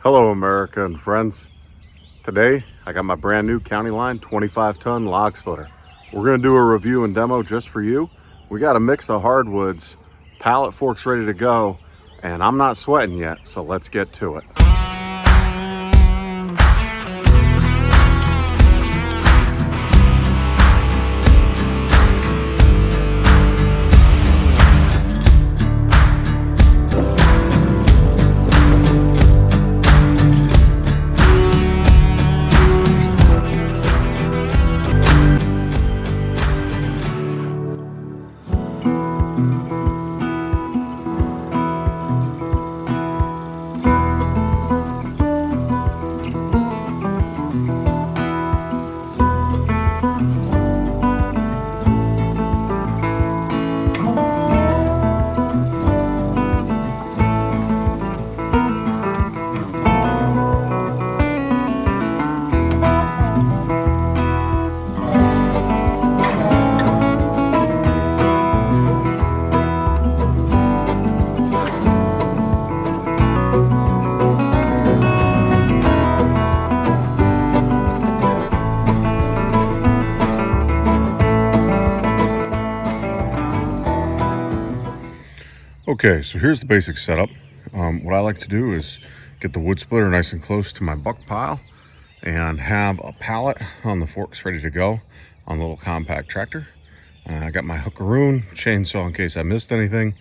Hello America and friends. Today I got my brand new CountyLine 25-ton log splitter. We're going to do a review and demo just for you. We got a mix of hardwoods, pallet forks ready to go, and I'm not sweating yet, so let's get to it. Okay, so here's the basic setup. What I like to do is get the wood splitter nice and close to my buck pile and have a pallet on the forks ready to go on the little compact tractor. I got my hookaroon, chainsaw in case I missed anything,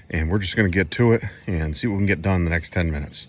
and we're just going to get to it and see what we can get done in the next 10 minutes.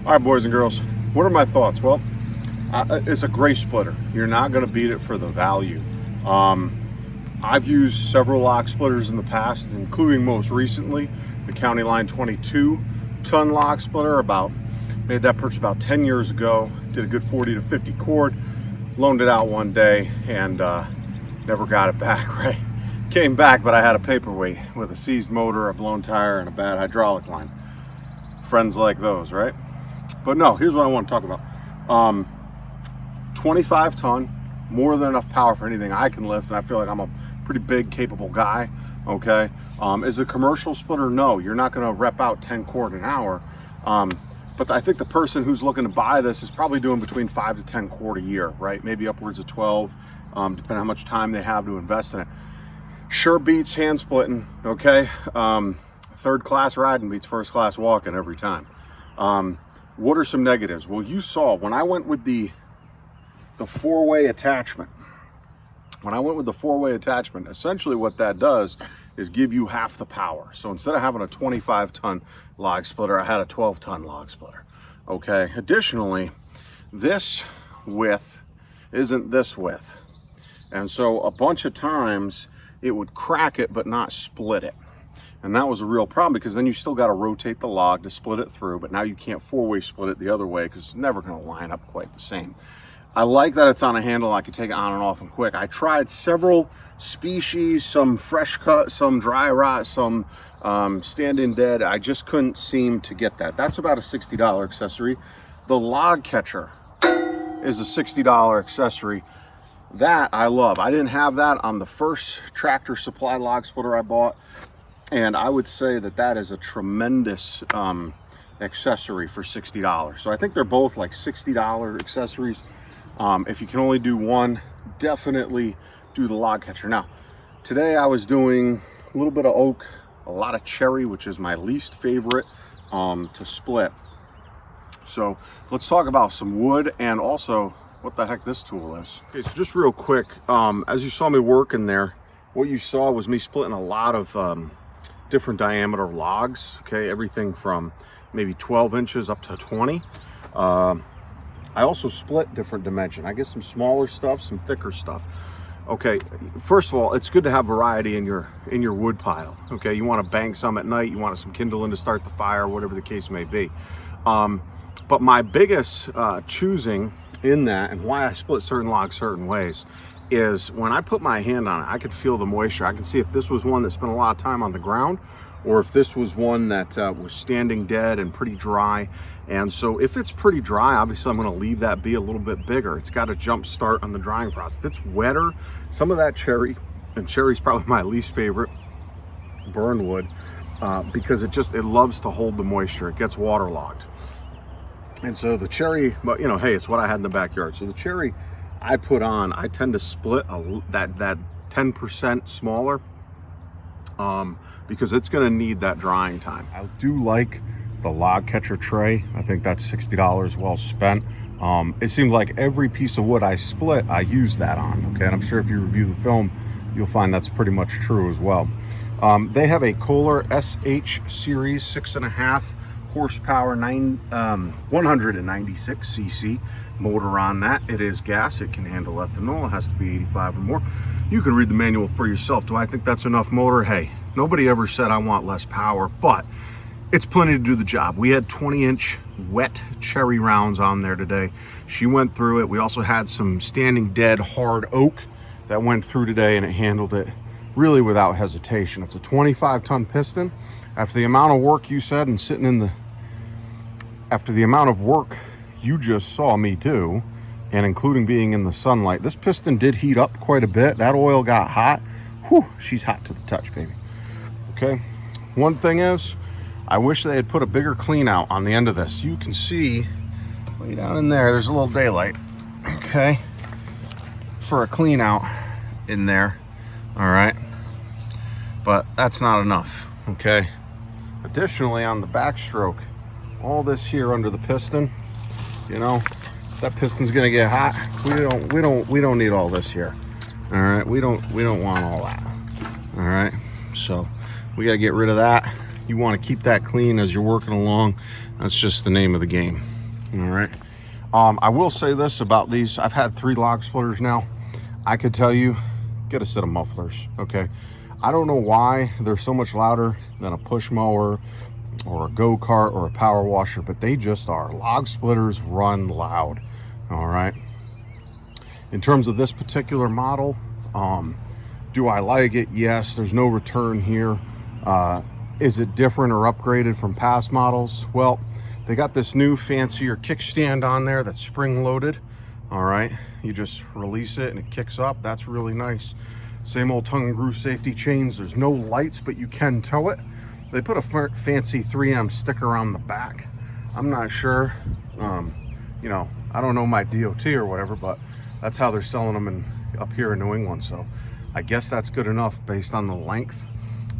All right, boys and girls, what are my thoughts? Well, it's a great splitter. You're not going to beat it for the value. I've used several log splitters in the past, including most recently the CountyLine 22-ton log splitter. Made that purchase about 10 years ago. Did a good 40 to 50 cord, loaned it out one day, and never got it back. Right, came back, but I had a paperweight with a seized motor, a blown tire, and a bad hydraulic line. Friends like those, right? But no, here's what I want to talk about. 25 ton, more than enough power for anything I can lift, and I feel like I'm a pretty big, capable guy, okay? Is a commercial splitter? No, you're not gonna rep out 10 cord an hour. But I think the person who's looking to buy this is probably doing between 5 to 10 cord a year, right? Maybe upwards of 12, depending on how much time they have to invest in it. Sure beats hand splitting, okay? Third class riding beats first class walking every time. What are some negatives? Well, you saw when I went with the four-way attachment. Essentially what that does is give you half the power. So instead of having a 25-ton log splitter, I had a 12-ton log splitter. Okay. Additionally, this width isn't this width. And so a bunch of times it would crack it but not split it. And that was a real problem, because then you still got to rotate the log to split it through, but now you can't four-way split it the other way because it's never going to line up quite the same. I like that it's on a handle. I can take it on and off and quick. I tried several species, some fresh cut, some dry rot, some stand-in dead. I just couldn't seem to get that. That's about a $60 accessory. The log catcher is a $60 accessory. That I love. I didn't have that on the first Tractor Supply log splitter I bought. And I would say that that is a tremendous accessory for $60. So I think they're both like $60 accessories. If you can only do one, definitely do the log catcher. Now, today I was doing a little bit of oak, a lot of cherry, which is my least favorite to split. So let's talk about some wood and also what the heck this tool is. Okay, so just real quick, as you saw me working there, what you saw was me splitting a lot of different diameter logs, okay, everything from maybe 12 inches up to 20. I also split different dimension. I get some smaller stuff, some thicker stuff. Okay, first of all, it's good to have variety in your wood pile. Okay, you want to bang some at night, you want some kindling to start the fire, whatever the case may be. But my biggest choosing in that, and why I split certain logs certain ways, is when I put my hand on it, I could feel the moisture. I can see if this was one that spent a lot of time on the ground, or if this was one that was standing dead and pretty dry. And so if it's pretty dry, obviously I'm going to leave that be a little bit bigger. It's got a jump start on the drying process. If it's wetter, some of that cherry, and cherry's probably my least favorite burn wood, because it loves to hold the moisture. It gets waterlogged. And so the cherry, but you know, hey, it's what I had in the backyard. So the cherry I put on, I tend to split that 10% smaller, because it's going to need that drying time. I do like the log catcher tray. I think that's $60 well spent. It seems like every piece of wood I split, I use that on. Okay, and I'm sure if you review the film, you'll find that's pretty much true as well. They have a Kohler SH series 6.5 horsepower 196 cc motor on that. It is gas. It can handle ethanol. It has to be 85 or more. You can read the manual for yourself. Do I think that's enough motor? Hey, nobody ever said I want less power, but it's plenty to do the job. We had 20-inch wet cherry rounds on there today. She went through it. We also had some standing dead hard oak that went through today, and it handled it really without hesitation. It's a 25-ton piston. After the amount of work you said and sitting in the after the amount of work you just saw me do, and including being in the sunlight, this piston did heat up quite a bit. That oil got hot. Whew, she's hot to the touch, baby. Okay, one thing is, I wish they had put a bigger clean out on the end of this. You can see way down in there, there's a little daylight, okay, for a clean out in there. All right, but that's not enough. Okay, additionally, on the backstroke, all this here under the piston, you know, that piston's gonna get hot. We don't need all this here. All right, we don't want all that. All right, so we gotta get rid of that, You want to keep that clean as you're working along. That's just the name of the game. All right. I will say this about these. I've had 3 log splitters now. I could tell you, get a set of mufflers, okay? I don't know why they're so much louder than a push mower or a go-kart or a power washer, but they just are. Log splitters run loud, all right? In terms of this particular model, do I like it? Yes, there's no return here. Is it different or upgraded from past models? Well, they got this new fancier kickstand on there that's spring-loaded, all right? You just release it and it kicks up. That's really nice. Same old tongue and groove safety chains. There's no lights, but you can tow it. They put a fancy 3M sticker on the back. I'm not sure. You know, I don't know my DOT or whatever, but that's how they're selling them up here in New England. So I guess that's good enough based on the length.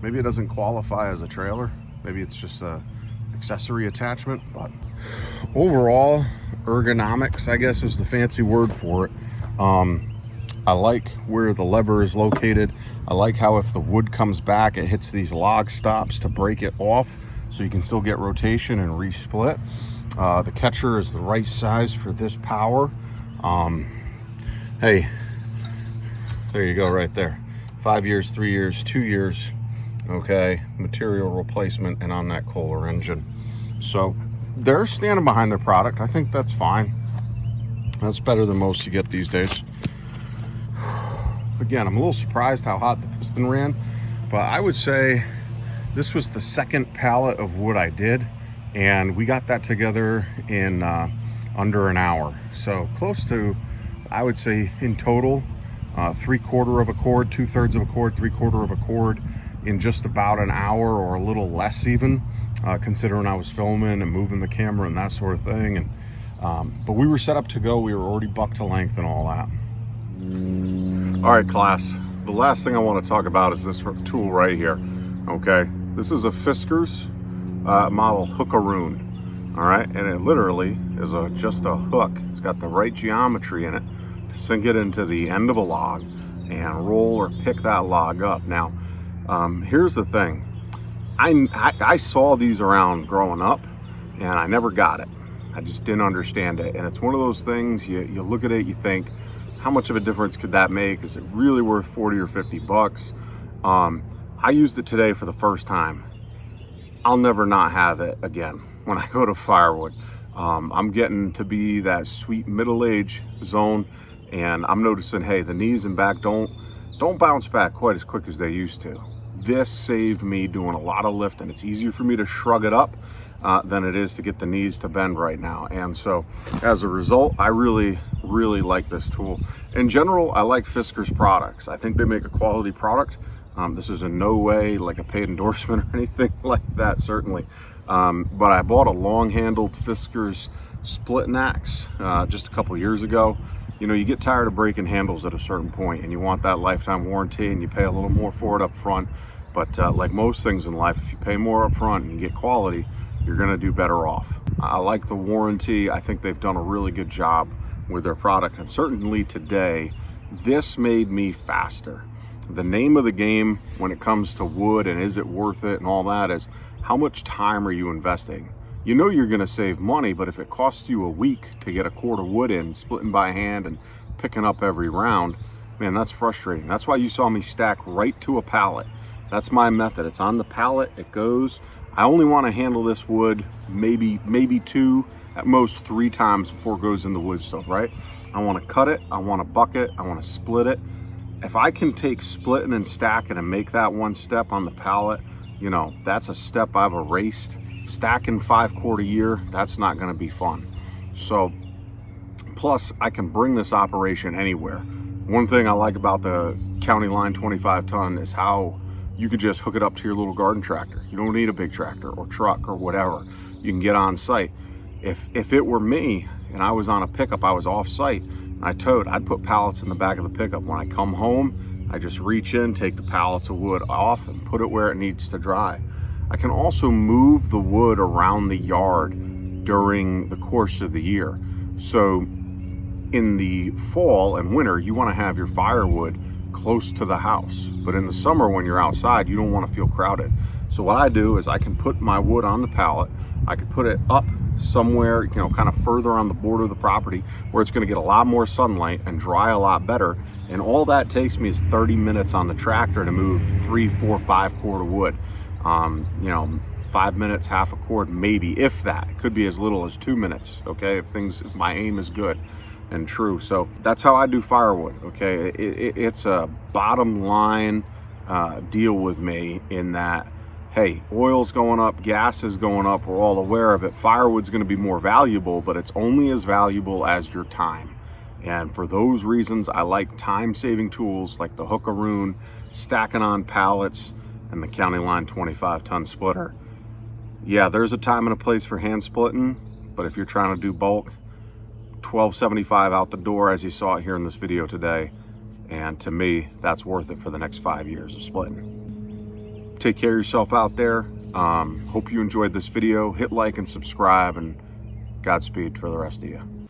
Maybe it doesn't qualify as a trailer. Maybe it's just a accessory attachment, but overall, ergonomics, I guess, is the fancy word for it. I like where the lever is located. I like how if the wood comes back, it hits these log stops to break it off so you can still get rotation and resplit. The catcher is the right size for this power. Hey, there you go right there. 5 years, 3 years, 2 years, okay, material replacement and on that Kohler engine. So they're standing behind their product. I think that's fine. That's better than most you get these days. Again, I'm a little surprised how hot the piston ran, but I would say this was the second pallet of wood I did, and we got that together in under an hour. So close to, I would say in total, 3/4 of a cord, 2/3 of a cord, 3/4 of a cord in just about an hour, or a little less even, considering I was filming and moving the camera and that sort of thing. And but we were set up to go. We were already bucked to length and all that. All right, class, the last thing I want to talk about is this tool right here. Okay, this is a Fiskars model Hookaroon. All right, and it literally is just a hook. It's got the right geometry in it to sink it into the end of a log and roll or pick that log up. Now, here's the thing. I saw these around growing up, and I never got it. I just didn't understand it. And it's one of those things, you look at it, you think, how much of a difference could that make? Is it really worth 40 or 50 bucks? I used it today for the first time. I'll never not have it again when I go to firewood. I'm getting to be that sweet middle-age zone, and I'm noticing, hey, the knees and back don't bounce back quite as quick as they used to. This saved me doing a lot of lifting. It's easier for me to shrug it up than it is to get the knees to bend right now. And so as a result, I really like this tool. In general, I like Fiskars products. I think they make a quality product. This is in no way like a paid endorsement or anything like that, certainly. But I bought a long-handled Fiskars splitting axe just a couple years ago. You know, you get tired of breaking handles at a certain point, and you want that lifetime warranty, and you pay a little more for it up front. But like most things in life, if you pay more up front and you get quality, you're gonna do better off. I like the warranty. I think they've done a really good job with their product, and certainly today, this made me faster. The name of the game when it comes to wood and is it worth it and all that is, how much time are you investing? You know you're gonna save money, but if it costs you a week to get a cord of wood in, splitting by hand and picking up every round, man, that's frustrating. That's why you saw me stack right to a pallet. That's my method. It's on the pallet, it goes. I only wanna handle this wood maybe 2, at most 3 times before it goes in the wood stove, right? I wanna cut it, I wanna buck it, I wanna split it. If I can take splitting and stacking and make that one step on the pallet, you know, that's a step I've erased. Stacking 5 cord a year, that's not gonna be fun. So, plus I can bring this operation anywhere. One thing I like about the CountyLine 25 ton is how you can just hook it up to your little garden tractor. You don't need a big tractor or truck or whatever. You can get on site. If it were me and I was on a pickup, I was off site, I towed, I'd put pallets in the back of the pickup. When I come home, I just reach in, take the pallets of wood off and put it where it needs to dry. I can also move the wood around the yard during the course of the year. So in the fall and winter, you want to have your firewood close to the house. But in the summer when you're outside, you don't want to feel crowded. So what I do is I can put my wood on the pallet. I could put it up somewhere, you know, kind of further on the border of the property where it's going to get a lot more sunlight and dry a lot better. And all that takes me is 30 minutes on the tractor to move 3, 4, 5 cord of wood. You know, 5 minutes, half a cord, maybe, if that. It could be as little as 2 minutes, okay, if my aim is good and true. So that's how I do firewood, okay. It's a bottom line deal with me, in that, hey, oil's going up, gas is going up, we're all aware of it. Firewood's going to be more valuable, but it's only as valuable as your time. And for those reasons, I like time-saving tools like the Hookaroon, stacking on pallets, and the CountyLine 25-ton splitter. Yeah, there's a time and a place for hand splitting, but if you're trying to do bulk, $12.75 out the door, as you saw it here in this video today. And to me, that's worth it for the next 5 years of splitting. Take care of yourself out there. Hope you enjoyed this video. Hit like and subscribe, and Godspeed for the rest of you.